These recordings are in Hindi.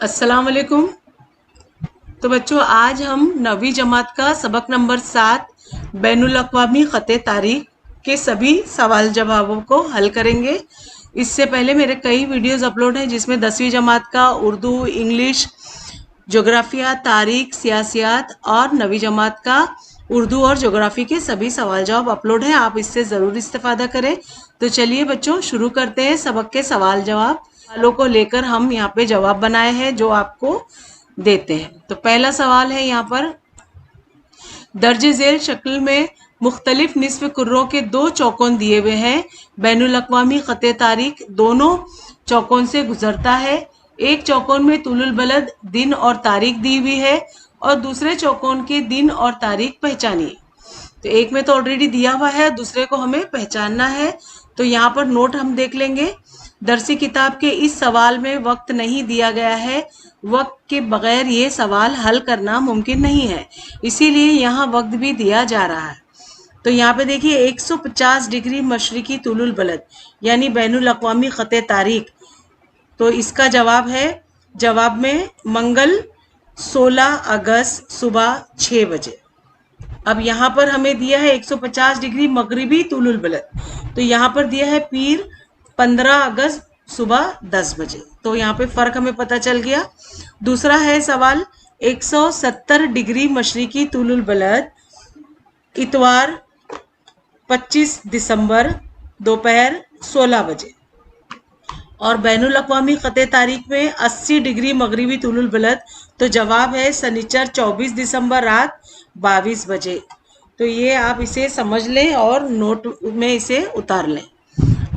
अस्सलाम वालेकुम। तो बच्चों, आज हम 9वीं जमात का सबक नंबर 7 बैनुल अक़वामी ख़त तारीख के सभी सवाल जवाबों को हल करेंगे। इससे पहले मेरे कई वीडियोस अपलोड हैं जिसमें 10वीं जमात का उर्दू, इंग्लिश, जोग्राफिया, तारीख, सियासियात और 9वीं जमात का उर्दू और जोग्राफी के सभी सवाल जवाब अपलोड हैं। आप इससे ज़रूर इस्तेफादा करें। तो चलिए बच्चों, शुरू करते हैं सबक के सवाल जवाब। सवालों को लेकर हम यहाँ पे जवाब बनाए हैं जो आपको देते हैं। तो पहला सवाल है यहाँ पर, दर्ज झेल शक्ल में मुख्तलिफ निस्फ कुर्रों के 2 चौकोन दिए हुए हैं। बैनुल अक़वामी ख़त तारीख दोनों चौकोन से गुजरता है। एक चौकोन में तुलुल बलद दिन और तारीख दी हुई है और दूसरे चौकोन के दिन और तारीख पहचानिए। तो एक में तो ऑलरेडी दिया हुआ है, दूसरे को हमें पहचानना है। तो यहाँ पर नोट हम देख लेंगे। दरसी किताब के इस सवाल में वक्त नहीं दिया गया है। वक्त के बगैर ये सवाल हल करना मुमकिन नहीं है, इसीलिए यहाँ वक्त भी दिया जा रहा है। तो यहाँ पे देखिए 150 डिग्री मशरिकी तुलुल बलद यानी बैनुल अक़वामी ख़त तारीख। तो इसका जवाब है, जवाब में मंगल 16 अगस्त सुबह 6 बजे। अब यहाँ पर हमें दिया है 150 डिग्री मगरिबी तुलुल बलद, तो यहाँ पर दिया है पीर 15 अगस्त सुबह 10 बजे। तो यहाँ पे फ़र्क हमें पता चल गया। दूसरा है सवाल, 170 डिग्री मशरिकी तुलुल बलद इतवार 25 दिसंबर दोपहर 16 बजे। और बैनुल अक़वामी ख़त तारीख में 80 डिग्री मगरिबी तुलुल बलद, तो जवाब है सनीचर 24 दिसंबर रात 22 बजे। तो ये आप इसे समझ लें और नोट में इसे उतार लें।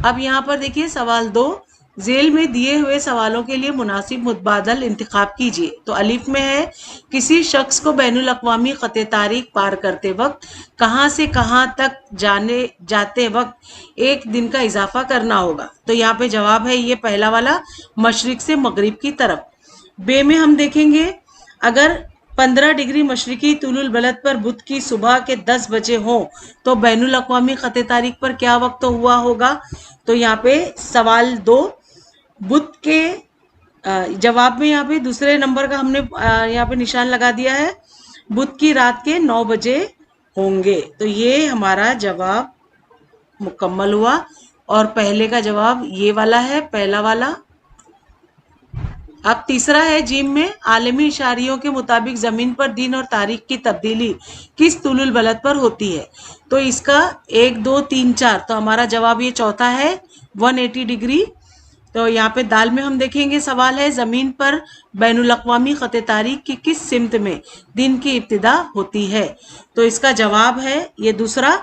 अब यहाँ पर देखिए सवाल 2, झेल में दिए हुए सवालों के लिए मुनासिब मुतबादल इंतखाब कीजिए। तो अलिफ में है, किसी शख्स को बैनुल अक़वामी ख़त तारीख पार करते वक्त कहाँ से कहाँ तक जाते वक्त एक दिन का इजाफा करना होगा। तो यहाँ पे जवाब है ये पहला वाला, मशरिक से मगरिब की तरफ। बे में हम देखेंगे, अगर 15 डिग्री मशरिकी तुलुल बलद पर बुध की सुबह के 10 बजे हो तो बैनुल अक़वामी ख़त तारीख पर क्या वक्त हुआ होगा। तो यहाँ पे सवाल 2, बुध के जवाब में यहाँ पे दूसरे नंबर का हमने यहाँ पे निशान लगा दिया है, बुध की रात के 9 बजे होंगे। तो ये हमारा जवाब मुकम्मल हुआ और पहले का जवाब ये वाला है, पहला वाला। अब तीसरा है, जिम में आलमी इशारियों के मुताबिक ज़मीन पर दिन और तारीख की तब्दीली किस तुलुल बलद पर होती है। तो इसका 1, 2, 3, 4, तो हमारा जवाब ये चौथा है 180 डिग्री। तो यहाँ पे दाल में हम देखेंगे, सवाल है ज़मीन पर बैनुल अक़वामी ख़त तारीख की किस सिमत में दिन की इब्तिदा होती है। तो इसका जवाब है ये दूसरा,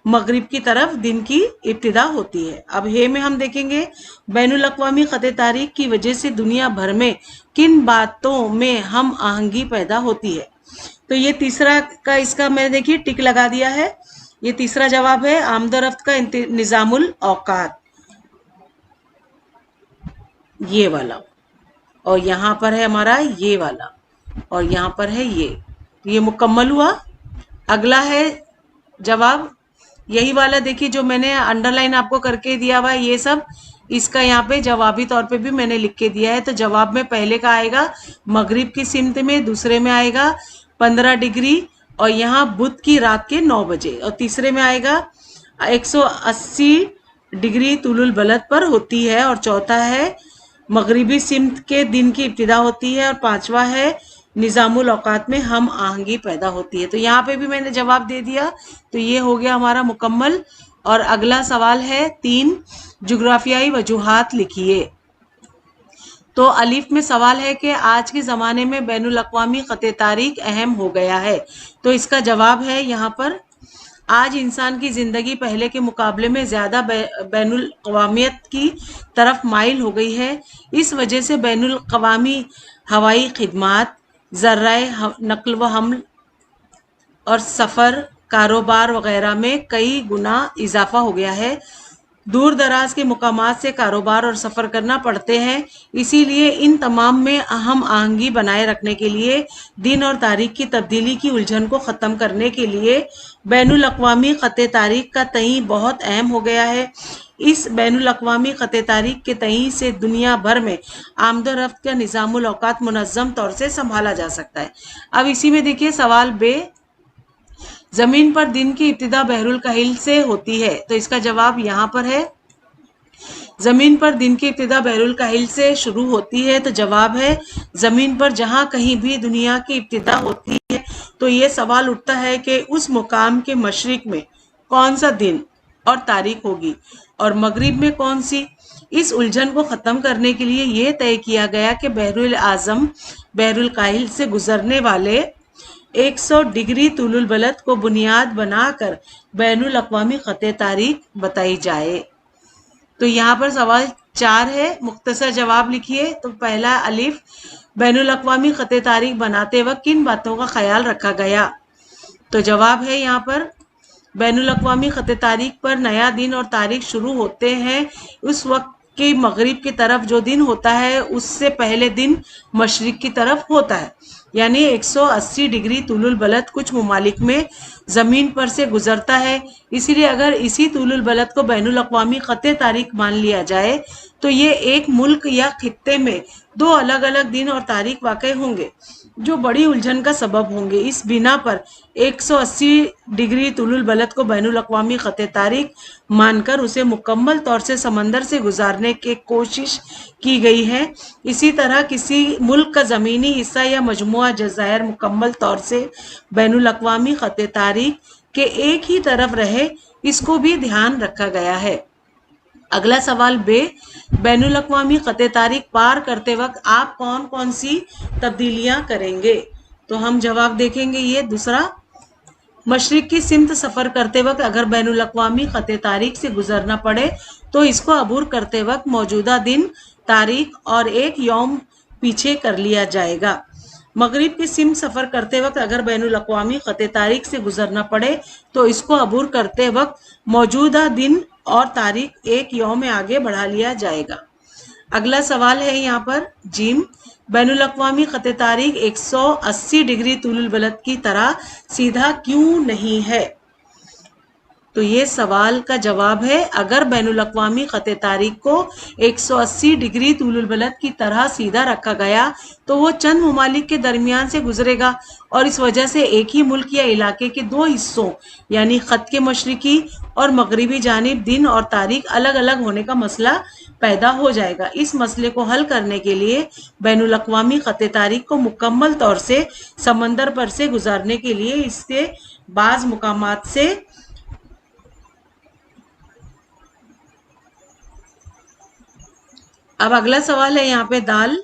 मगरिब की तरफ दिन की इब्तिदा होती है। अब हे में हम देखेंगे, बैनुल अक़वामी ख़त तारीख की वजह से दुनिया भर में किन बातों में हम आहंगी पैदा होती है। तो ये तीसरा का इसका मैंने देखिए टिक लगा दिया है। ये तीसरा जवाब है आमदोरफ्त का निज़ामुल औकात, ये वाला। और यहाँ पर है हमारा ये वाला और यहाँ पर है ये मुकम्मल हुआ। अगला है जवाब यही वाला, देखिए जो मैंने अंडरलाइन आपको करके दिया हुआ है ये सब, इसका यहाँ पे जवाबी तौर पे भी मैंने लिख के दिया है। तो जवाब में पहले का आएगा मगरिब की सिमत में, दूसरे में आएगा 15 डिग्री और यहाँ बुध की रात के 9 बजे, और तीसरे में आएगा 180 डिग्री तुलुल बलद पर होती है, और चौथा है मगरिबी सिमत के दिन की इब्तिदा होती है, और पांचवा है निज़ामुल औकात में हम आहंगी पैदा होती है। तो यहाँ पे भी मैंने जवाब दे दिया। तो ये हो गया हमारा मुकम्मल। और अगला सवाल है 3, जुग्राफियाई वजूहात लिखिए। तो अलिफ में सवाल है कि आज के ज़माने में बैनुल अक़वामी ख़त तारीख अहम हो गया है। तो इसका जवाब है यहाँ पर, आज इंसान की ज़िंदगी पहले के मुकाबले में ज़्यादा बैनुल अक़वामियत की तरफ माइल हो गई है। इस वजह से बैनुल अक़वामी हवाई खिदमात, ज़र्राए नक़्ल व हमल और सफ़र, कारोबार वग़ैरह में कई गुना इजाफ़ा हो गया है। दूर दराज के मुकामात से कारोबार और सफ़र करना पड़ते हैं। इसीलिए इन तमाम में अहम आहंगी बनाए रखने के लिए, दिन और तारीख की तब्दीली की उलझन को ख़त्म करने के लिए बैनुल अक़वामी ख़त तारीख का तयीन बहुत अहम हो गया है। इस बैनुल अक़वामी ख़त तारीख के तयीन से दुनिया भर में आमदोरफ्त का निज़ामुल औक़ात मुनज़्ज़म तौर से संभाला जा सकता है। अब इसी में देखिए सवाल बे, जमीन पर दिन की इब्तिदा बहरुल काहिल से होती है, तो इसका जवाब यहाँ पर है। जमीन पर दिन की इब्तिदा बहरुल काहिल से शुरू होती है, तो जवाब है जमीन पर जहाँ कहीं भी दुनिया की इब्तिदा होती है, तो ये सवाल उठता है कि उस मुकाम के मशरिक में कौन सा दिन और तारीख होगी और मगरिब में कौन सी। इस उलझन को ख़त्म करने के लिए ये तय किया गया कि बहरुल आज़म बहरुल काहिल से गुजरने वाले 100 डिग्री तुलुल बलद को बुनियाद बनाकर बैनुल अक़वामी ख़त तारीख बताई जाए। तो यहाँ पर सवाल 4 है, मुख्तसर जवाब लिखिए। तो पहला अलिफ, बैनुल अक़वामी ख़त तारीख बनाते वक्त किन बातों का ख्याल रखा गया। तो जवाब है यहाँ पर बैनुल अक़वामी ख़त तारीख पर नया दिन और तारीख शुरू होते हैं उस वक्त के मगरिब की तरफ जो दिन होता है उससे पहले दिन मशरिक की तरफ होता है, यानी 180 डिग्री तुलुल बलद कुछ ममालिक में ज़मीन पर से गुजरता है। इसीलिए अगर इसी तुलुल बलद को बैनुल अक़वामी ख़त तारीख मान लिया जाए तो ये एक मुल्क या खित्ते में 2 अलग अलग दिन और तारीख वाक़ई होंगे जो बड़ी उलझन का सबब होंगे। इस बिना पर 180 डिग्री तुलुल बलद को बैनुल अक़वामी ख़त तारीख मानकर उसे मुकम्मल तौर से समंदर से गुजारने की कोशिश की गई है। इसी तरह किसी मुल्क का ज़मीनी हिस्सा या मजमुआ जज़ायर मुकम्मल तौर से बैनुल अक़वामी ख़त तारीख के एक ही तरफ रहे, इसको भी ध्यान रखा गया है। अगला सवाल बे, बैनुल अक़वामी ख़त तारीख पार करते वक्त आप कौन कौन सी तब्दीलियां करेंगे। तो हम जवाब देखेंगे ये दूसरा, मशरिक की सिमत सफ़र करते वक्त अगर बैनुल अक़वामी ख़त तारीख से गुजरना पड़े तो इसको अबूर करते वक्त मौजूदा दिन, तारीख और एक यौम पीछे कर लिया जाएगा। मगरिब की सिमत सफ़र करते वक्त अगर बैनुल अक़वामी ख़त तारीख से गुजरना पड़े तो इसको अबूर करते वक्त मौजूदा दिन और तारीख एक यौम में आगे बढ़ा लिया जाएगा। अगला सवाल है यहाँ पर जीम, बैनुल अक़वामी ख़त तारीख 180 डिग्री तुलुल बलद की तरह सीधा क्यों नहीं है। तो ये सवाल का जवाब है, अगर बैनुल अक़वामी ख़त तारीख को 180 डिग्री तुलुल बलद की तरह सीधा रखा गया तो वो चंद ममालिक के दरमियान से गुजरेगा और इस वजह से एक ही मुल्क या इलाके के 2 हिस्सों यानी ख़त के मशरिकी और मगरिबी जानिब दिन और तारीख अलग अलग होने का मसला पैदा हो जाएगा। इस मसले को हल करने के लिए बैनुल अक़वामी ख़त तारीख को मुकम्मल तौर से समंदर पर से गुजारने के लिए इसके बाज़ मुकामात से अब अगला सवाल है यहाँ पे दाल,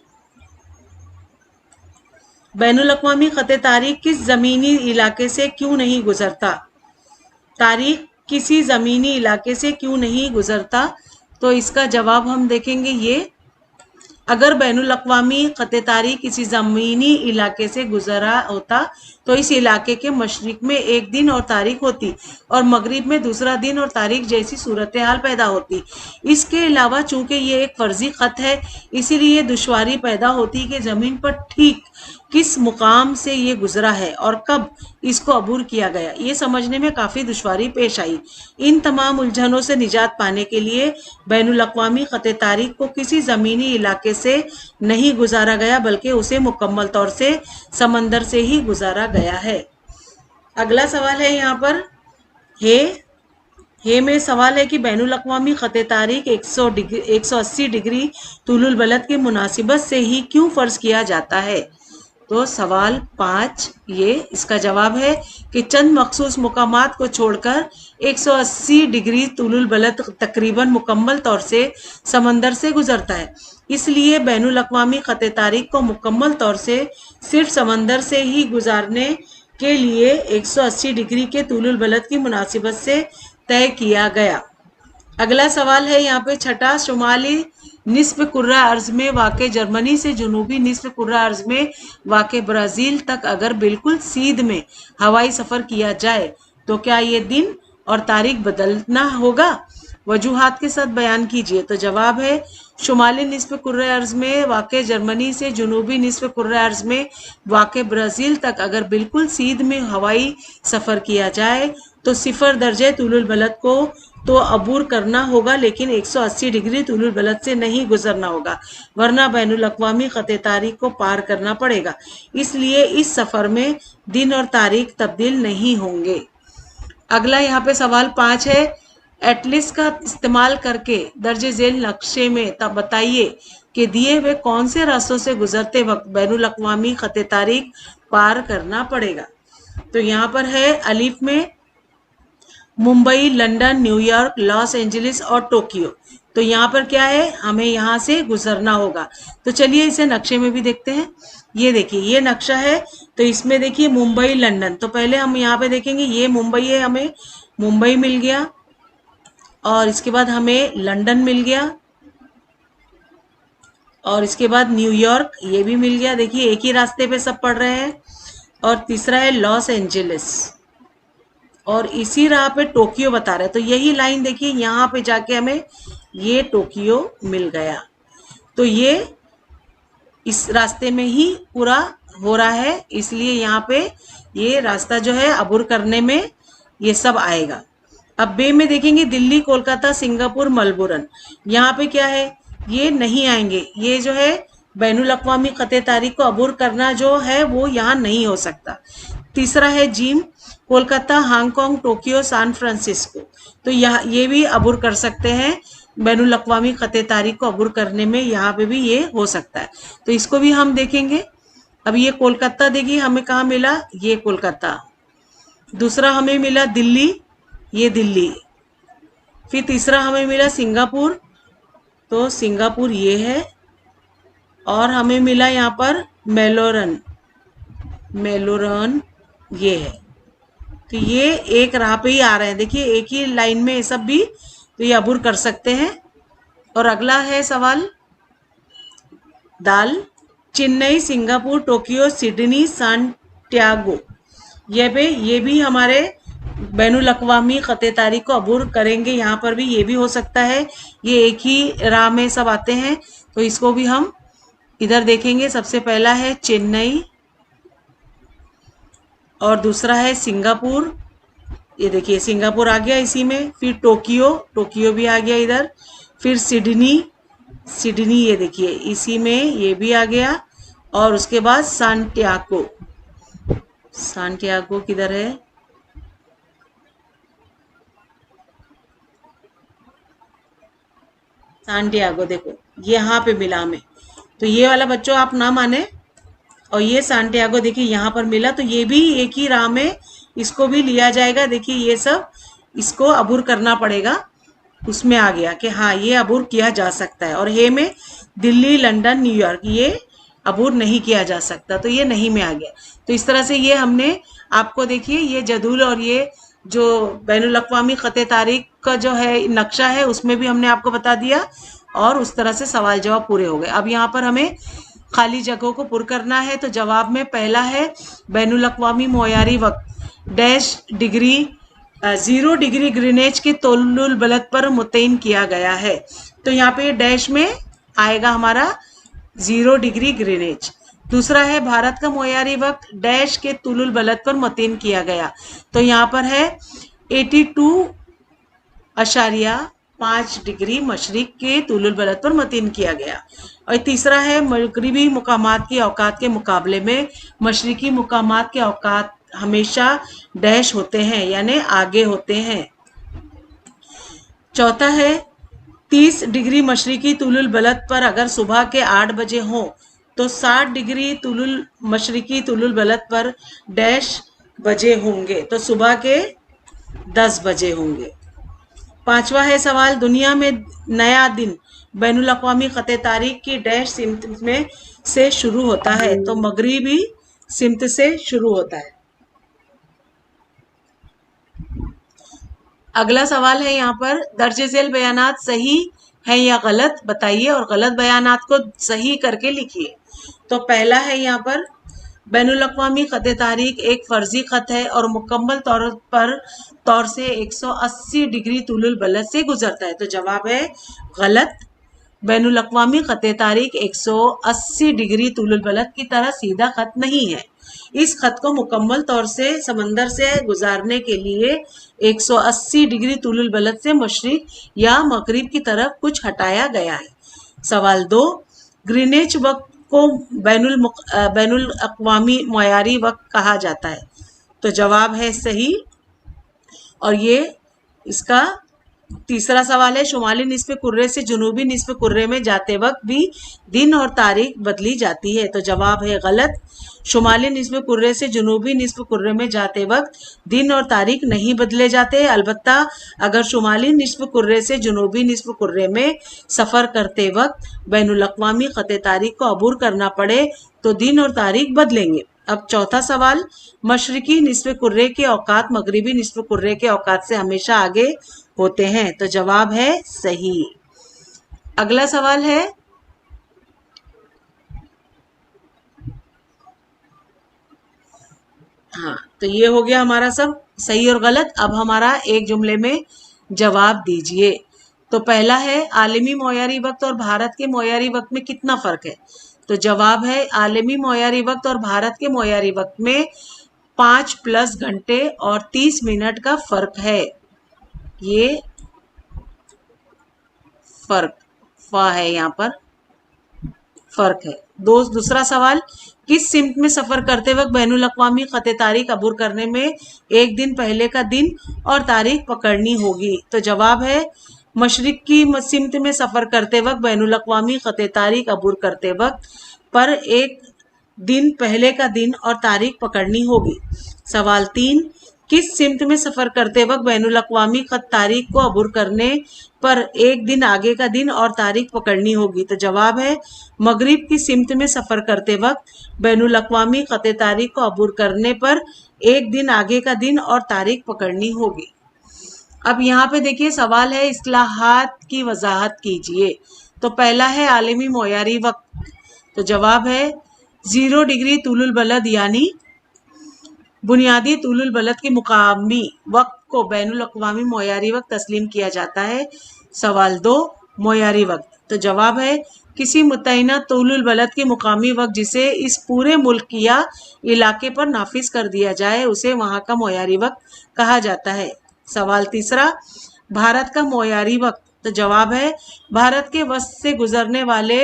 बैनुल अक़वामी ख़त तारीख किस ज़मीनी इलाके से क्यों नहीं गुजरता। तारीख किसी ज़मीनी इलाके से क्यों नहीं गुजरता। तो इसका जवाब हम देखेंगे ये, अगर बैनुल अक़वामी ख़त तारीख किसी ज़मीनी इलाके से गुजरा होता तो इस इलाके के मशरिक में एक दिन और तारीख होती और मगरिब में दूसरा दिन और तारीख जैसी सूरत हाल पैदा होती। इसके अलावा चूंकि ये एक फ़र्ज़ी ख़त है इसीलिए दुश्वारी पैदा होती कि ज़मीन पर ठीक किस मुकाम से ये गुजरा है और कब इसको अबूर किया गया, ये समझने में काफ़ी दुश्वारी पेश आई। इन तमाम उलझनों से निजात पाने के लिए बैनुल अक़वामी ख़त तारीख को किसी ज़मीनी इलाके से नहीं गुजारा गया बल्कि उसे मुकम्मल तौर से समंदर से ही गुजारा गया है। अगला सवाल है यहाँ पर हे में सवाल है कि बैनुल अक़वामी ख़त तारीख 180 डिग्री तुलुल बलद के मुनासिबत से ही क्यों फ़र्ज़ किया जाता है। तो सवाल 5 ये इसका जवाब है कि चंद मखसूस मुकामात को छोड़कर 180 डिग्री तुलुल बलद तकरीबन मुकम्मल तौर से समंदर से गुजरता है, इसलिए बैनुल अक़वामी ख़त तारीख को मुकम्मल तौर से सिर्फ समंदर से ही गुजारने के लिए 180 डिग्री के तुलुल बलद की मुनासिबत से तय किया गया। अगला सवाल है यहाँ पे छठा, शुमाली निस्फ़ कुर्रा अर्ज़ में वाक़े जर्मनी से जनूबी निस्फ़ कुर्रा अर्ज़ में वाक़े ब्राज़ील तक अगर बिल्कुल सीध में हवाई सफ़र किया जाए तो क्या ये दिन और तारीख बदलना होगा। वजूहात के साथ बयान कीजिए। तो जवाब है शुमाली निस्फ़ कुर्रे अर्ज़ में वाक़े जर्मनी से जनूबी निस्फ़ कुर्रे अर्ज़ में वाक़े ब्राज़ील तक अगर बिल्कुल सीध में हवाई सफ़र किया जाए तो 0 दर्जे तुलुल बलद को तो अबूर करना होगा, लेकिन 180 डिग्री तुलुल बलद से नहीं गुजरना होगा, वरना बैनुल अक़वामी ख़त तारीख को पार करना पड़ेगा। इसलिए इस सफ़र में दिन और तारीख तब्दील नहीं होंगे। अगला यहाँ पे सवाल 5 है, एटलिस का इस्तेमाल करके दर्ज झेल नक्शे में तब बताइए कि दिए हुए कौन से रास्तों से गुजरते वक्त बैनुल अक़वामी ख़त तारीख पार करना पड़ेगा। तो यहाँ पर है अलीफ में Mumbai, London, New York, Los Angeles और टोक्यो। तो यहाँ पर क्या है, हमें यहाँ से गुजरना होगा। तो चलिए इसे नक्शे में भी देखते हैं। ये देखिए ये नक्शा है, तो इसमें देखिए मुंबई, लंदन। तो पहले हम यहाँ पे देखेंगे, ये मुंबई है, हमें मुंबई मिल गया, और इसके बाद हमें लंदन मिल गया, और इसके बाद न्यूयॉर्क, ये भी मिल गया। देखिए एक ही रास्ते पे सब पड़ रहे हैं। और तीसरा है लॉस एंजलिस, और इसी राह पे टोक्यो बता रहे हैं। तो यही लाइन देखिए यहाँ पे जाके हमें ये टोक्यो मिल गया। तो ये इस रास्ते में ही पूरा हो रहा है, इसलिए यहाँ पे ये रास्ता जो है अबूर करने में ये सब आएगा। अब बे में देखेंगे दिल्ली, कोलकाता, सिंगापुर, मेलबोर्न। यहाँ पे क्या है, ये नहीं आएंगे। ये जो है बैनुल अक़वामी ख़त तारीख को अबूर करना जो है वो यहाँ नहीं हो सकता। तीसरा है जीम, Kolkata, Hong Kong, Tokyo, San Francisco. तो यहाँ ये भी अबूर कर सकते हैं, बैनुल अक़वामी ख़त तारीख को अबूर करने में यहाँ पे भी ये हो सकता है। तो इसको भी हम देखेंगे। अब ये कोलकाता देखिए हमें कहाँ मिला, ये कोलकाता। दूसरा हमें मिला दिल्ली, ये दिल्ली। फिर तीसरा हमें मिला सिंगापुर, तो सिंगापुर ये है। और हमें मिला यहाँ पर मेलबोर्न, मेलबोर्न ये है। तो ये एक राह पे ही आ रहे हैं, देखिए एक ही लाइन में ये सब भी, तो ये अबूर कर सकते हैं। और अगला है सवाल दाल, Chennai, Singapore, Tokyo, Sydney, Santiago. ये भी हमारे बैनुल अक़वामी ख़त तारीख को अबूर करेंगे। यहाँ पर भी ये भी हो सकता है, ये एक ही राह में सब आते हैं। तो इसको भी हम इधर देखेंगे। सबसे पहला है चेन्नई, और दूसरा है सिंगापुर, ये देखिए सिंगापुर आ गया इसी में। फिर टोक्यो, टोक्यो भी आ गया इधर। फिर सिडनी, सिडनी ये देखिए इसी में ये भी आ गया। और उसके बाद सांटियागो, सांटियागो किधर है, सांटियागो देखो यहाँ पे मिला हमें। तो ये वाला बच्चों आप ना माने, और ये सांटियागो देखिए यहाँ पर मिला। तो ये भी एक ही राह में इसको भी लिया जाएगा। देखिए ये सब इसको अबूर करना पड़ेगा, उसमें आ गया कि हाँ ये अबूर किया जा सकता है। और हे में दिल्ली, लंदन, न्यूयॉर्क ये अबूर नहीं किया जा सकता, तो ये नहीं में आ गया। तो इस तरह से ये हमने आपको देखिए ये जदूल और ये जो बैनुल अक़वामी ख़त तारीख का जो है नक्शा है उसमें भी हमने आपको बता दिया, और उस तरह से सवाल जवाब पूरे हो गए। अब यहाँ पर हमें खाली जगहों को पुर करना है। तो जवाब में पहला है बैनुल अक़वामी मोयारी वक्त डैश डिग्री 0 डिग्री ग्रीनेज के तुलुल बलद पर मुतय्यन किया गया है। तो यहाँ पे डैश में आएगा हमारा 0 डिग्री ग्रीनेज। दूसरा है भारत का मोयारी वक्त डैश के तुलुल बलद पर मुतय्यन किया गया। तो यहाँ पर है 82.5 डिग्री मशरिक के तुलुल बलद पर मुतय्यन किया गया। और तीसरा है मगरिबी मुकामात के औकात के मुकाबले में मशरिकी मुकामात के औकात हमेशा डैश होते हैं, यानी आगे होते हैं। चौथा है 30 डिग्री मशरिकी तुलुल बलद पर अगर सुबह के 8 बजे हो तो 60 डिग्री तुलुल मशरिकी तुलुल बलद पर डैश बजे होंगे, तो सुबह के 10 बजे होंगे। पांचवा है सवाल दुनिया में नया दिन बैनुल अक़वामी ख़त तारीख की डैश सिमत में से शुरू होता है, तो मगरिबी सिमत से शुरू होता है। अगला सवाल है यहाँ पर दर्ज झेल बयानात सही है या गलत बताइए, और गलत बयानात को सही करके लिखिए। तो पहला है यहाँ पर बैनुल अक़वामी ख़त तारीख एक फर्जी ख़त है और मुकम्मल तौर से 180 डिग्री तुलुल बलद से गुजरता है। तो जवाब है गलत। बैनुल अक़वामी ख़त तारीख 180 डिग्री तुलुल बलद की तरह सीधा ख़त नहीं है। इस खत को मुकम्मल तौर से समंदर से गुजारने के लिए 180 डिग्री तुलुल बलद से मशरिक या मगरिब की तरफ कुछ हटाया गया है। सवाल 2, ग्रीनिच वक्त को बैनुल अक़वामी मयारी वक्त कहा जाता है। तो जवाब है सही। और ये इसका तीसरा सवाल है, शुमाली निस्फ़े कुर्रे से जुनूबी निस्फ़े कुर्रे में जाते वक्त भी दिन और तारीख बदली जाती है। तो जवाब है गलत। शुमाली निस्फ़े कुर्रे से जुनूबी निस्फ़े कुर्रे में जाते वक्त दिन और तारीख नहीं बदले जाते। अलबत्ता अगर शुमाली निस्फ़े कुर्रे से जुनूबी निस्फ़े कुर्रे में सफ़र करते वक्त बैनुल अक़वामी ख़त तारीख को अबूर करना पड़े तो दिन और तारीख बदलेंगे। अब चौथा सवाल, मशरिकी निस्फ़े कुर्रे के औकात मगरिबी निस्फ़े कुर्रे के औकात से हमेशा आगे होते हैं। तो जवाब है सही। अगला सवाल है, हाँ, तो ये हो गया हमारा सब सही और गलत। अब हमारा एक जुमले में जवाब दीजिए। तो पहला है, आलमी मौयारी वक्त और भारत के मौयारी वक्त में कितना फ़र्क है। तो जवाब है आलमी मौयारी वक्त और भारत के मौयारी वक्त में 5+ घंटे और 30 मिनट का फ़र्क है। ये फ़र्क है, यहाँ पर फ़र्क है। दूसरा सवाल, किस सिमत में सफ़र करते वक्त बैनुल अक़वामी ख़त तारीख अबूर करने में एक दिन पहले का दिन और तारीख पकड़नी होगी। तो जवाब है मशरिक की सिमत में सफ़र करते वक्त बैनुल अक़वामी ख़त तारीख अबूर करते वक्त पर एक दिन पहले का दिन और तारीख पकड़नी होगी। सवाल 3, किस सिमत में सफ़र करते वक्त बैनुल अक़वामी ख़त तारीख को अबूर करने पर एक दिन आगे का दिन और तारीख पकड़नी होगी। तो जवाब है मगरिब की सिमत में सफ़र करते वक्त बैनुल अक़वामी ख़त तारीख को अबूर करने पर एक दिन आगे का दिन और तारीख पकड़नी होगी। अब यहाँ पे देखिए सवाल है, इस्लाहात की वजाहत कीजिए। तो पहला है आलमी मौयारी वक्त। तो जवाब है 0 डिग्री तुलुल बलद यानी बुनियादी तुलुल बलद के मुकामी वक्त को बैनुल अक़वामी मौयारी वक्त तस्लीम किया जाता है। सवाल 2, मौयारी वक्त। तो जवाब है किसी मुतय्यना तुलुल बलद के मुकामी वक्त जिसे इस पूरे मुल्क या इलाके पर नाफिज कर दिया जाए उसे वहाँ का मौयारी वक्त कहा जाता है। सवाल तीसरा, भारत का मौयारी वक्त। तो जवाब है भारत के वस्त से गुजरने वाले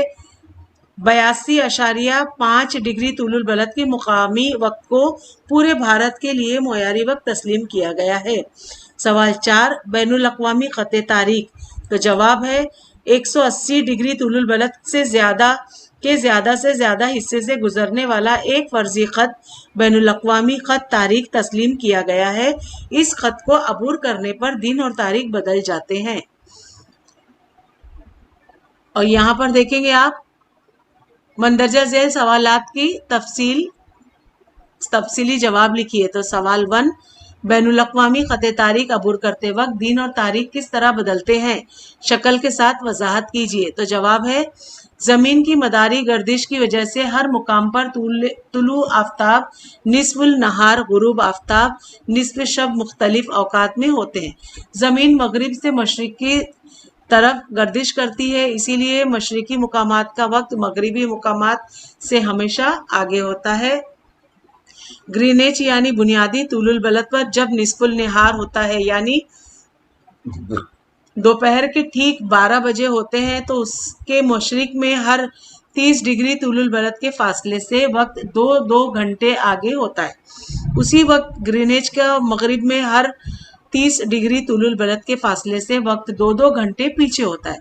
82.5 डिग्री तुलुल बलद के मुकामी वक्त को पूरे भारत के लिए मौयारी वक्त तस्लीम किया गया है। सवाल 4, बैनुल अक़वामी ख़त तारीख। तो जवाब है 180 डिग्री तुलुल बलद से ज़्यादा से ज़्यादा हिस्से से गुजरने वाला एक फर्जी ख़त बैनुल अक़वामी ख़त तारीख तस्लीम किया गया है। इस ख़त को अबूर करने पर दिन और तारीख बदल जाते हैं। और यहाँ पर देखेंगे आप मंदरजा झेल सवालात की तफसीली जवाब लिखिए। तो सवाल 1, बैनुल अक़वामी ख़त तारीख अबूर करते वक्त दिन और तारीख किस तरह बदलते हैं, शक्ल के साथ वजाहत कीजिए। तो जवाब है ज़मीन की मदारी गर्दिश की वजह से हर मुकाम पर तुलू आफ्ताब, निस्फ़ुल नहार, गुरूब आफ्ताब, निस्फ़ शब मुख्तलिफ औकात में होते हैं। ज़मीन मगरिब से मशरिक की तरफ गर्दिश करती है, इसीलिए मशरिकी मुकामात का वक्त मगरिबी मुकामात से हमेशा आगे होता है। ग्रीनिच यानी बुनियादी तुलुल बलद पर जब निस्फुल निहार होता है यानी दोपहर के ठीक 12 बजे होते हैं तो उसके मशरिक में हर 30 डिग्री तुलुल बलद के फासले से वक्त 2 घंटे आगे होता है। उसी वक्त ग्रीनिच का मगरिब में हर 30 डिग्री तुलुल बलद के फासले से वक्त 2 घंटे पीछे होता है।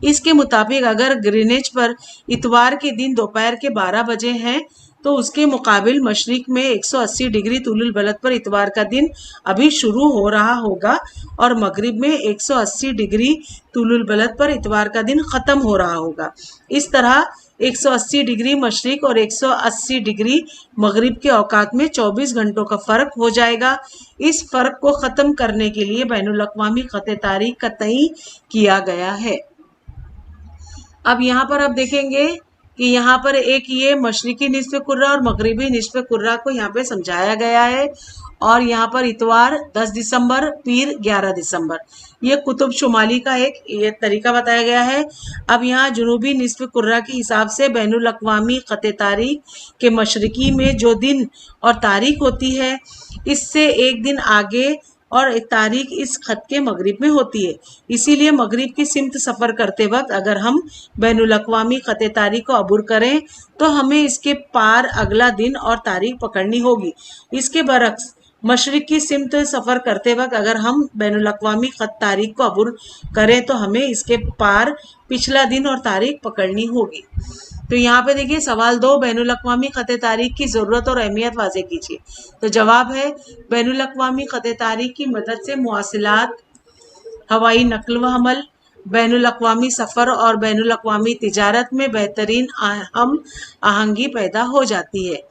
इसके मुताबिक अगर ग्रीनिच पर इतवार के दिन दोपहर के 12 बजे हैं तो उसके मुकाबिल मशरिक में 180 डिग्री तुलुल बलद पर इतवार का दिन अभी शुरू हो रहा होगा और मगरिब में 180 डिग्री तुलुल बलद पर इतवार का दिन ख़त्म हो रहा होगा। इस तरह 180 डिग्री मशरिक और 180 डिग्री मगरिब के औकात में 24 घंटों का फ़र्क हो जाएगा। इस फ़र्क को ख़त्म करने के लिए बैनुल अक़वामी ख़त तारीख का तय किया गया है। अब यहाँ पर आप देखेंगे कि यहाँ पर एक ये मशरिकी निस्फ़ कुर्रा और मगरिबी निस्फ़ कुर्रा को यहाँ पे समझाया गया है। और यहाँ पर इतवार 10 दिसंबर, पीर 11 दिसंबर, ये कुतुब शुमाली का एक ये तरीका बताया गया है। अब यहाँ जुनूबी निस्फ़ कुर्रा के हिसाब से बैनुल अक़वामी ख़त तारीख के मशरिकी में जो दिन और तारीख होती है, इससे एक दिन आगे और तारीख इस खत के मगरिब में होती है। इसीलिए मगरिब की सिमत सफ़र करते वक्त अगर हम बैनुल अक़वामी ख़त तारीख को अबूर करें तो हमें इसके पार अगला दिन और तारीख पकड़नी होगी। इसके बरक्स मशरिक की सिमत सफ़र करते वक्त अगर हम बैनुल अक़वामी ख़त तारीख को अबूर करें तो हमें इसके पार पिछला दिन और तारीख पकड़नी होगी। तो यहाँ पे देखिए सवाल 2, बैनुल अक़वामी ख़त तारीख की ज़रूरत और अहमियत वाज़े कीजिए। तो जवाब है बैनुल अक़वामी ख़त तारीख की मदद से मुवासिलात, हवाई नकल व हमल, बैनुल अक़वामी सफ़र और बैनुल अक़वामी तिजारत में बेहतरीन हम आहंगी पैदा हो जाती है।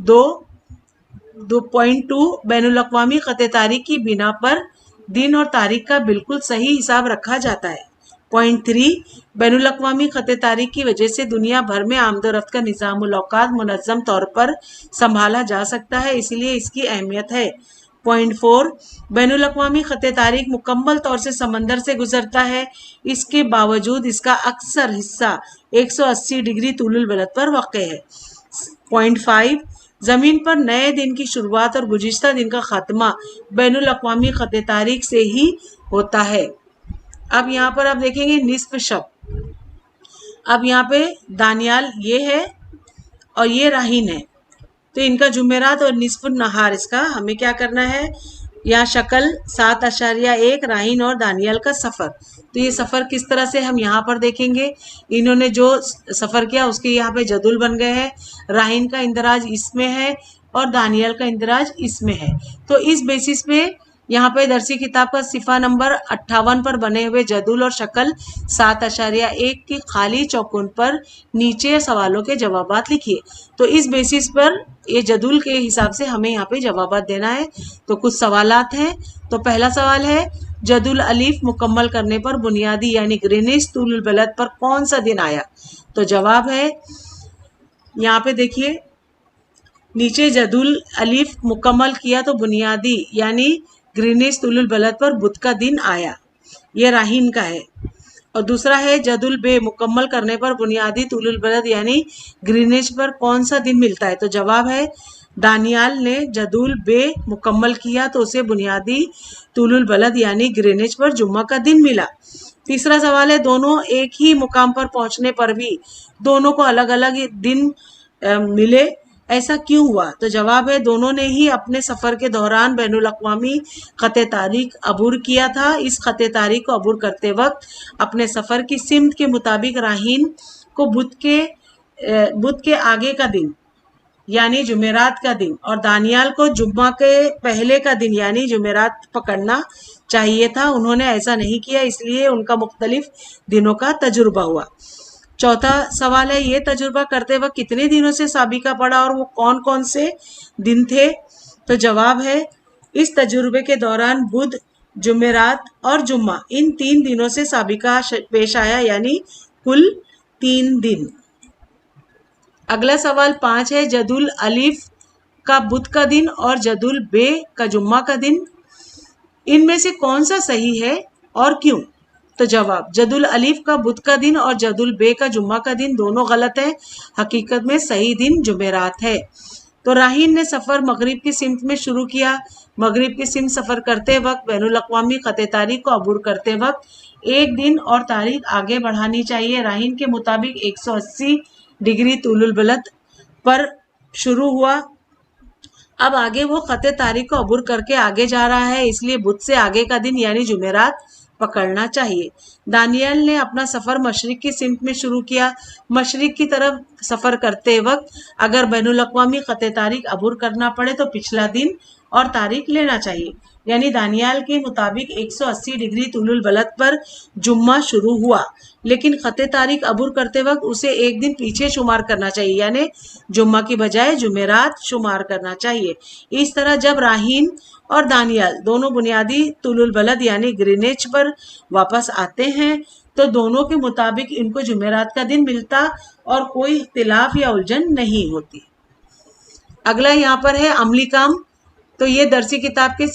2.2 बैनुल अक़वामी ख़त तारीख की बिना पर दिन और तारीख का बिल्कुल सही हिसाब रखा जाता है। 0.3 बैनुल अक़वामी ख़त तारीख की वजह से दुनिया भर में आमदोरफ्त का निज़ामुल औक़ात मुनज़्ज़म तौर पर संभाला जा सकता है, इसलिए इसकी अहमियत है। 0.4 बैनुल अक़वामी ख़त तारीख मुकम्मल तौर से समंदर से गुजरता है, इसके बावजूद इसका अक्सर हिस्सा 180 डिग्री तूलुल बलद पर वाक़ है। 0.5 ज़मीन पर नए दिन की शुरुआत और गुज़िश्ता दिन का ख़ात्मा बैनुल अक़वामी ख़त तारीख से ही होता है। अब यहाँ पर आप देखेंगे निस्फ़ शब। अब यहाँ पे दानियाल ये है और ये राहीन है, तो इनका जुमेरात और निस्फ़ नहार, इसका हमें क्या करना है। यहाँ शक्ल 7.1 राहीन और दानियाल का सफ़र। तो ये सफ़र किस तरह से हम यहाँ पर देखेंगे। इन्होंने जो सफ़र किया उसके यहाँ पे जदुल बन गए हैं। राहीन का इंदराज इसमें है और दानियाल का इंदराज इसमें है। तो इस बेसिस पे यहाँ पे दरसी किताब का सिफ़ा नंबर 58 पर बने हुए जदुल और शक्ल 7.1 की खाली चौकोन पर नीचे सवालों के जवाबात लिखिए। तो इस बेसिस पर ये जदुल के हिसाब से हमें यहाँ पे जवाबात देना है। तो कुछ सवालात हैं। तो पहला सवाल है जदुल अलीफ मुकम्मल करने पर बुनियादी यानी ग्रीनिच तूलुल बलद पर कौन सा दिन आया। तो जवाब है यहाँ पे देखिए नीचे जदुल अलीफ मुकम्मल किया तो बुनियादी यानी ग्रीनिच तूलुल बलद पर बुध का दिन आया, ये राहीन का है। और दूसरा है जदुल बे मुकम्मल करने पर बुनियादी तूलुल बलद यानी ग्रीनिच पर कौन सा दिन मिलता है। तो जवाब है दानियाल ने जदुल बे मुकम्मल किया तो उसे बुनियादी तूलुल बलद यानी ग्रीनिच पर जुम्मा का दिन मिला। तीसरा सवाल है दोनों एक ही मुकाम पर पहुंचने पर भी दोनों को अलग अलग दिन मिले, ऐसा क्यों हुआ। तो जवाब है दोनों ने ही अपने सफ़र के दौरान बैनुल अक़वामी ख़त तारीख अबूर किया था। इस ख़त तारीख को अबूर करते वक्त अपने सफ़र की सिमत के मुताबिक राहीन को बुध के आगे का दिन यानी जुमेरात का दिन और दानियाल को जुम्मा के पहले का दिन यानी जुमेरात पकड़ना चाहिए था। उन्होंने ऐसा नहीं किया, इसलिए उनका मुख्तलिफ दिनों का तजुर्बा हुआ। चौथा सवाल है ये तजुर्बा करते वक्त कितने दिनों से साबिका पड़ा और वो कौन कौन से दिन थे। तो जवाब है इस तजुर्बे के दौरान बुध, जुमेरात और जुम्मा इन 3 दिनों से साबिका पेश आया यानी कुल 3 दिन। अगला सवाल 5 है जदुल अलीफ का बुध का दिन और जदुल बे का जुम्मा का दिन, इनमें से कौन सा सही है और क्यों। तो जवाब जदुल अलीफ का बुध का दिन और जदुल बे का जुम्मा का दिन दोनों गलत है, हकीकत में सही दिन जुमेरात है। तो राहीन ने सफ़र मगरिब की सिमत में शुरू किया। मगरिब की सिमत सफ़र करते वक्त बैनुल अक़वामी ख़त तारीख को अबूर करते वक्त एक दिन और तारीख आगे बढ़ानी चाहिए। राहीन के मुताबिक 180 डिग्री तूलुल बलद पर शुरू हुआ। अब आगे वो ख़त तारीख को अबूर करके आगे जा रहा है, इसलिए बुध से आगे का दिन यानी जुमेरात पकड़ना चाहिए। दानियाल ने अपना सफ़र मशरिक की सिमत में शुरू किया। मशरिक की तरफ सफ़र करते वक्त अगर बैनुल अक़वामी ख़त तारीख अबूर करना पड़े तो पिछला दिन और तारीख लेना चाहिए, यानी दानियाल के मुताबिक 180 डिग्री तूलुल बलद पर जुम्मा शुरू हुआ, लेकिन ख़त तारीख अबूर करते वक्त उसे एक दिन पीछे शुमार करना चाहिए, यानी जुम्मा की बजाय जुमेरात शुमार करना चाहिए। इस तरह जब राहीन और दानियाल दोनों बुनियादी तूलुल बलद यानी ग्रीनिच पर वापस आते हैं तो दोनों के मुताबिक इनको जुमेरात का दिन मिलता और कोई इख्तिलाफ या उलझन नहीं होती। अगला यहाँ पर है अमली काम। तो ये दरसी किताब के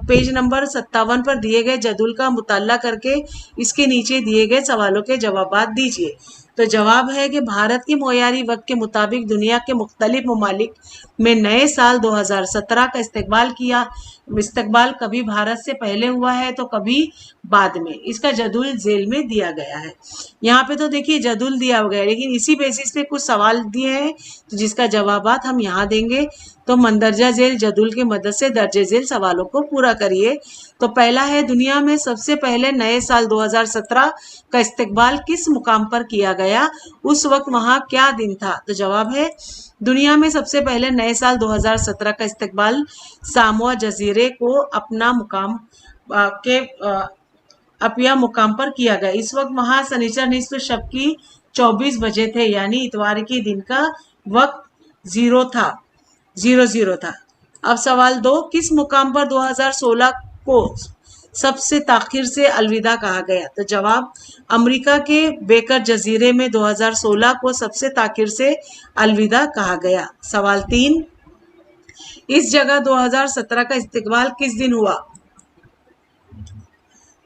पेज नंबर 57 पर दिए गए जदुल का मुताला करके इसके नीचे दिए गए सवालों के जवाबात दीजिए। तो जवाब है कि भारत की मोयारी वक्त के मुताबिक दुनिया के मुख्तलिफ ममालिक में नए साल 2017 का इस्तकबाल कभी भारत से पहले हुआ है तो कभी बाद में। इसका जदुल जेल में दिया गया है। यहाँ पे तो देखिए जदुल दिया गया है, लेकिन इसी बेसिस पे कुछ सवाल दिए हैं तो जिसका जवाबात हम यहाँ देंगे। तो मंदरजा जेल जदुल की मदद से दर्जे जेल सवालों को पूरा करिए। तो पहला है, दुनिया में सबसे पहले नए साल 2017 का इस्तकबाल किस मुकाम पर किया गया, उस वक्त वहां क्या दिन था। तो जवाब है, दुनिया में सबसे पहले नए साल 2017 का इस्तकबाल सामोआ जजीरे को अपिया मुकाम पर किया गया। इस वक्त वहां सनीचर निस्फ शब की 24 बजे थे, यानी इतवार के दिन का वक्त 0 था। अब सवाल 2, किस मुकाम पर 2016 को सबसे ताखिर से अलविदा कहा गया। तो जवाब, अमेरिका के बेकर जजीरे में 2016 को सबसे ताखिर से अलविदा कहा गया। सवाल 3, इस जगह 2017 का इस्तकबाल किस दिन हुआ।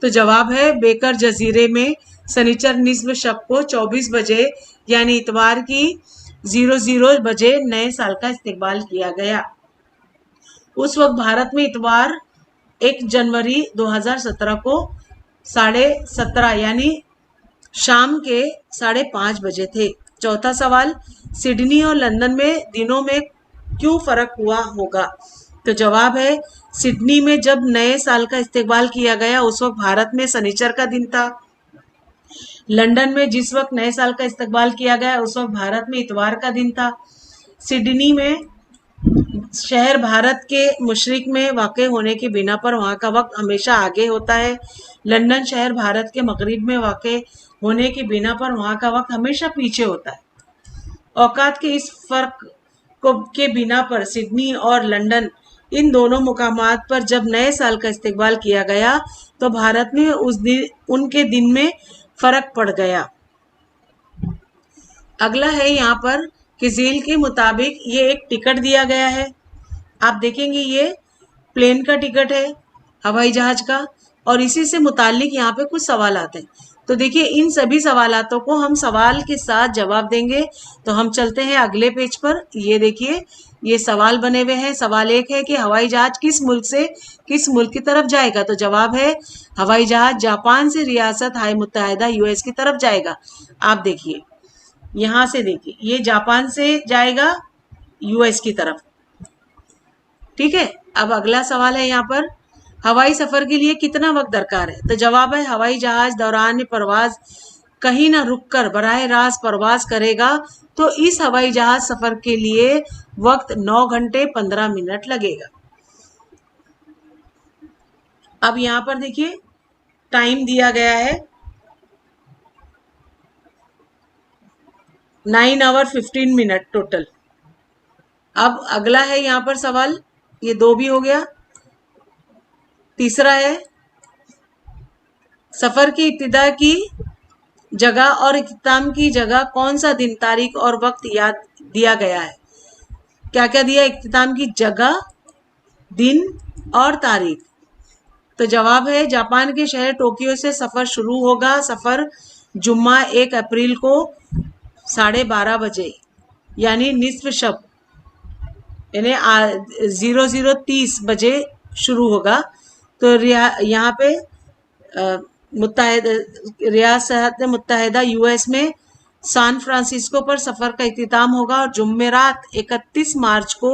तो जवाब है, बेकर जजीरे में सनीचर निस्फ शब को 24 बजे यानी इतवार की 00 बजे नए साल का इस्तकबाल किया गया। उस वक्त भारत में इतवार 1 जनवरी 2017 को 17:30 यानी शाम के 5:30 बजे थे। चौथा सवाल, सिडनी और लंदन में दिनों में क्यों फर्क हुआ होगा। तो जवाब है, सिडनी में जब नए साल का इस्तकबाल किया गया उस वक्त भारत में शनिचर का दिन था। लंदन में जिस वक्त नए साल का इस्तकबाल किया गया उस वक्त भारत में इतवार का दिन था। सिडनी में शहर भारत के मशरिक में वाक़ होने की बिना पर वहाँ का वक्त हमेशा आगे होता है। लंदन शहर भारत के मगरिब में वाक़ होने की बिना पर वहाँ का वक्त हमेशा पीछे होता है। औकात के इस फर्क के बिना पर सिडनी और लंदन इन दोनों मुकामात पर जब नए साल का इस्तकबाल किया गया तो भारत में उनके दिन में फर्क पड़ गया। अगला है यहाँ पर कि झील के मुताबिक ये एक टिकट दिया गया है। आप देखेंगे ये प्लेन का टिकट है, हवाई जहाज का, और इसी से मुतालिक यहाँ पे कुछ सवाल आते हैं। तो देखिए इन सभी सवालातों को हम सवाल के साथ जवाब देंगे। तो हम चलते हैं अगले पेज पर। ये देखिए ये सवाल बने हुए हैं। सवाल 1 है कि हवाई जहाज किस मुल्क से किस मुल्क की तरफ जाएगा। तो जवाब है, हवाई जहाज जापान से रियासत हाय मुत्तहिदा यूएस की तरफ जाएगा। आप देखिए यहाँ से देखिए ये जापान से जाएगा यूएस की तरफ। ठीक है। अब अगला सवाल है यहाँ पर, हवाई सफर के लिए कितना वक्त दरकार है। तो जवाब है, हवाई जहाज दौरान परवाज कहीं ना रुककर बराह रास्त परवाज करेगा तो इस हवाई जहाज सफर के लिए वक्त 9 घंटे 15 मिनट लगेगा। अब यहाँ पर देखिए टाइम दिया गया है 9 आवर 15 मिनट टोटल। अब अगला है यहाँ पर सवाल, ये 2 भी हो गया। तीसरा है, सफर की इब्तिदा की जगह और इख्तिताम की जगह कौन सा दिन, तारीख और वक्त याद दिया गया है। क्या क्या दिया, इख्तिताम की जगह, दिन और तारीख। तो जवाब है, जापान के शहर टोक्यो से सफर शुरू होगा। सफर जुम्मा 1 अप्रैल को 12:30 बजे यानी निस्फ शब यानी 00:30 बजे शुरू होगा। तो यहाँ पे रियासत मुत्तहिदा यूएस में सान फ्रांसिस्को पर सफर का इख्तिताम होगा और जुम्मेरात 31 मार्च को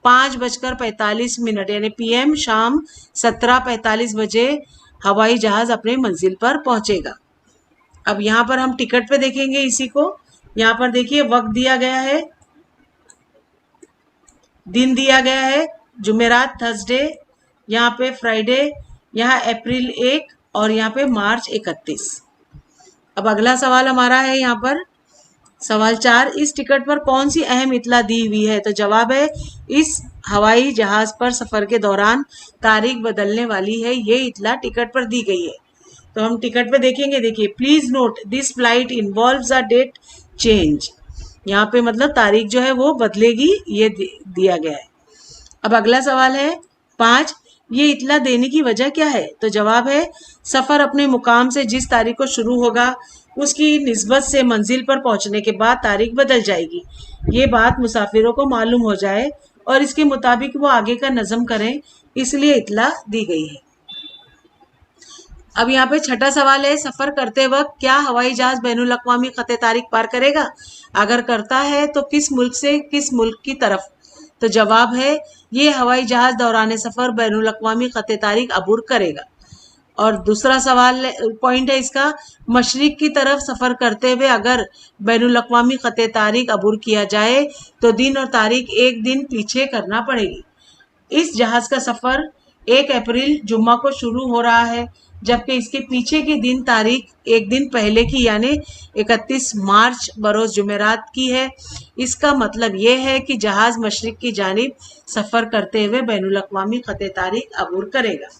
5:45 यानी पीएम शाम 17:45 बजे हवाई जहाज अपने मंजिल पर पहुंचेगा। अब यहाँ पर हम टिकट पे देखेंगे इसी को। यहाँ पर देखिए वक्त दिया गया है, दिन दिया गया है जुमेरात थर्सडे, यहाँ पे फ्राइडे, यहाँ अप्रैल 1 और यहाँ पे मार्च 31। अब अगला सवाल हमारा है यहाँ पर सवाल 4, इस टिकट पर कौन सी अहम इत्तला दी हुई है। तो जवाब है, इस हवाई जहाज पर सफर के दौरान तारीख बदलने वाली है, ये इत्तला टिकट पर दी गई है। तो हम टिकट पे देखेंगे। देखिए, please note this flight involves a date change. यहाँ पे मतलब तारीख जो है वो बदलेगी, ये दिया गया है। अब अगला सवाल है 5, ये इत्तला देने की वजह क्या है? तो जवाब है सफर अपने मुकाम से जिस तारीख को शुरू होगा उसकी निस्बत से मंजिल पर पहुंचने के बाद तारीख बदल जाएगी। ये बात मुसाफिरों को मालूम हो जाए और इसके मुताबिक वो आगे का नज़म करें, इसलिए इत्तला दी गई है। अब यहाँ पे छठा सवाल है, सफर करते वक्त क्या हवाई जहाज बैनुल अक़वामी खत तारीख पार करेगा? अगर करता है तो किस मुल्क से किस मुल्क की तरफ? तो जवाब है ये हवाई जहाज दौरान सफर बैनुल अक़वामी खत तारीख अबूर करेगा। और दूसरा सवाल पॉइंट है इसका, मशरिक की तरफ सफर करते हुए अगर बैनुल अक़वामी खत तारीख अबूर किया जाए तो दिन और तारीख एक दिन पीछे करना पड़ेगी। इस जहाज का सफर 1 अप्रैल जुम्मा को शुरू हो रहा है, जबकि इसके पीछे की दिन तारीख एक दिन पहले की यानी 31 मार्च बरोज जुमेरात की है। इसका मतलब ये है कि जहाज मशरिक की जानिब सफर करते हुए बैनुल अक़वामी खत तारीख अबूर करेगा।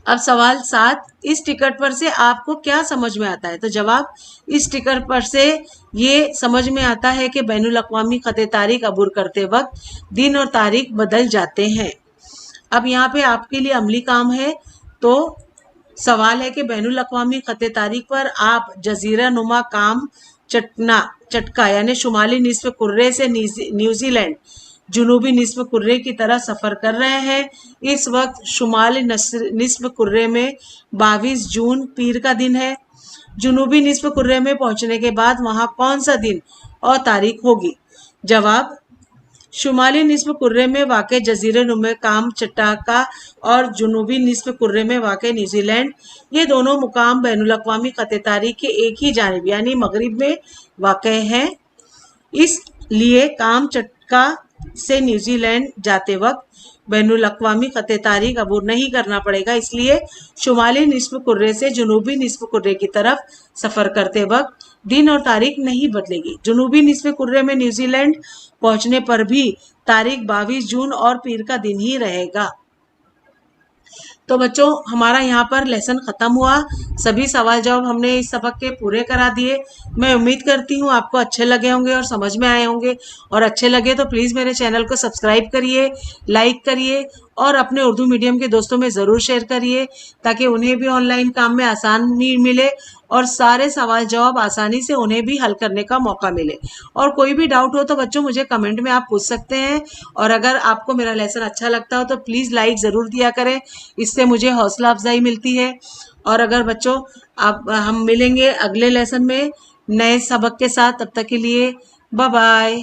अब सवाल 7, इस टिकट पर से आपको क्या समझ में आता है? तो जवाब, इस टिकट पर से ये समझ में आता है कि बैनुल अक़वामी खत तारीख अबूर करते वक्त दिन और तारीख बदल जाते हैं। अब यहाँ पे आपके लिए अमली काम है। तो सवाल है कि बैनुल अक़वामी खत तारीख पर आप जजीरा नुमा काम चटका यानी शुमाली निस्फ कुर्रे से न्यूजीलैंड जुनूबी निस्फ कुर्रे की तरह सफ़र कर रहे हैं। इस वक्त शुमाली निस्फ कुर्रे में 22 जून पीर का दिन है। जुनूबी निस्फ कुर्रे में पहुंचने के बाद वहां कौन सा दिन और तारीख होगी? जवाब, शुमाली निस्फ कुर्रे में वाक़ जजीरे नुमा काम चट्टाका और जुनूबी निस्फ कुर्रे में वाक़ न्यूजीलैंड, ये दोनों मुकाम बैनुल अक़वामी खत तारीख के एक ही जानिब यानी मगरिब में वाक़ हैं। इसलिए काम चट्टा से न्यूजीलैंड जाते वक्त बैनुल अक़वामी खत तारीख अबूर नहीं करना पड़ेगा। इसलिए शुमाली निस्फ कुर्रे से जुनूबी निस्फ कुर्रे की तरफ सफ़र करते वक्त दिन और तारीख नहीं बदलेगी। जुनूबी निस्फ कुर्रे में न्यूजीलैंड पहुंचने पर भी तारीख 22 जून और पीर का दिन ही रहेगा। तो बच्चों, हमारा यहाँ पर लेसन ख़त्म हुआ। सभी सवाल जवाब हमने इस सबक के पूरे करा दिए। मैं उम्मीद करती हूँ आपको अच्छे लगे होंगे और समझ में आए होंगे, और अच्छे लगे तो प्लीज़ मेरे चैनल को सब्सक्राइब करिए, लाइक करिए और अपने उर्दू मीडियम के दोस्तों में ज़रूर शेयर करिए ताकि उन्हें भी ऑनलाइन काम में आसानी मिले और सारे सवाल जवाब आसानी से उन्हें भी हल करने का मौका मिले। और कोई भी डाउट हो तो बच्चों मुझे कमेंट में आप पूछ सकते हैं। और अगर आपको मेरा लेसन अच्छा लगता हो तो प्लीज़ लाइक ज़रूर दिया करें, इससे मुझे हौसला अफजाई मिलती है। और अगर बच्चों हम मिलेंगे अगले लेसन में नए सबक के साथ, तब तक के लिए बाय बाय।